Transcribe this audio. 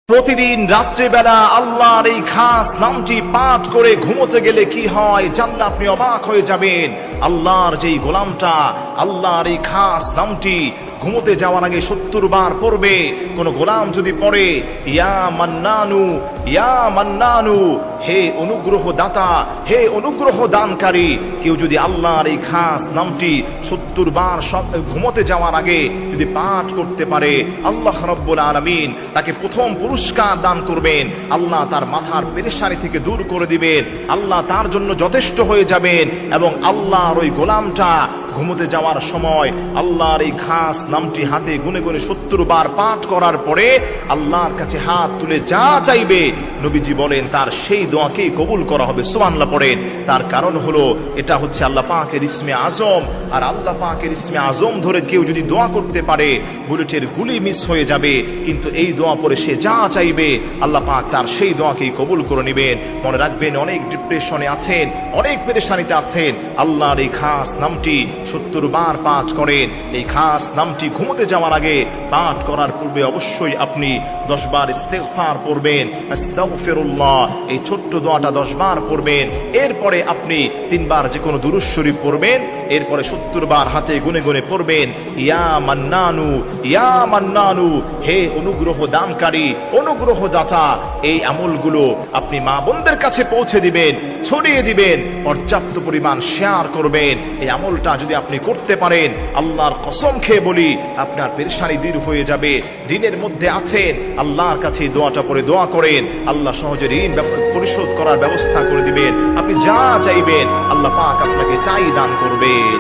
প্রতিদিন রাত্রিবেলা আল্লাহর এই খাস নামটি পাঠ করে ঘুমোতে গেলে কি হয় জানলে আপনি অবাক হয়ে যাবেন। আল্লাহর যেই গোলামটা আল্লাহর এই খাস নামটি ঘুমোতে যাওয়ার আগে 70 বার পড়বে, কোন গোলাম যদি পড়ে ইয়া মান্নানু ইয়া মান্নানু, হে অনুগ্রহ দাতা, হে অনুগ্রহ দানকারী, কেউ যদি আল্লাহর এই খাস নামটি 70 বার ঘুমোতে যাওয়ার আগে যদি পাঠ করতে পারে, আল্লাহ রাব্বুল আলামিন তাকে প্রথম পুরস্কার দান করবেন। আল্লাহ তার মাথার পেরেশানি থেকে দূর করে দিবেন, আল্লাহ তার জন্য যথেষ্ট হয়ে যাবেন। এবং আল্লাহর ওই গোলামটা ঘুমোতে যাওয়ার সময় আল্লাহর এই খাস নামটি হাতে গুনে গুনে 70 বার পাঠ করার পরে আল্লাহর কাছে হাত তুলে যা চাইবে, নবীজি বলেন তার সেই দোয়াকেই কবুল করা হবে। সুবহানাল্লাহ পড়েন। তার কারণ হলো এটা হচ্ছে আল্লাহ পাকের ইসমে আজম, আর আল্লাহ পাকের ইসমে আজম ধরে কেউ যদি দোয়া করতে পারে বুলেটের গুলি মিস হয়ে যাবে, কিন্তু এই দোয়া পরে সে যা চাইবে আল্লাহ পাক তার সেই দোয়াকেই কবুল করে নেবেন। মনে রাখবেন, অনেক ডিপ্রেশনে আছেন, অনেক পেরেশানিতে আছেন, আল্লাহর এই খাস নামটি 70 বার পাঠ করেন। এই খাস নামটি ঘুমোতে যাওয়ার আগে পাঠ করার পূর্বে অবশ্যই আপনি 10 বার ইস্তেগফার পড়বেন, আস্তাগফিরুল্লাহ, এই ছোট্ট দোয়াটা 10 বার পড়বেন। এরপরে আপনি 3 বার যে কোনো দুরূদ শরীফ পড়বেন, এরপরে 70 বার হাতে গুনে গুনে পড়বেন ইয়া মান্নানু ইয়া মান্নানু, হে অনুগ্রহ দানকারী, অনুগ্রহ দাতা। এই আমলগুলো আপনি মা বোনদের কাছে পৌঁছে দিবেন, ছড়িয়ে দিবেন, পর্যাপ্ত পরিমাণ শেয়ার করবেন। এই আমলটা যদি আপনি করতে পারেন, আল্লাহর কসম খেয়ে বলি আপনার পেরেশানি দূর হয়ে যাবে। ঋণের মধ্যে আছেন, আল্লাহর কাছে এই দোয়াটা পড়ে দোয়া করেন, আল্লাহ সহজে ঋণ পরিশোধ করার ব্যবস্থা করে দিবেন। আপনি যা চাইবেন আল্লাহ পাক আপনাকে তাই দান করবেন।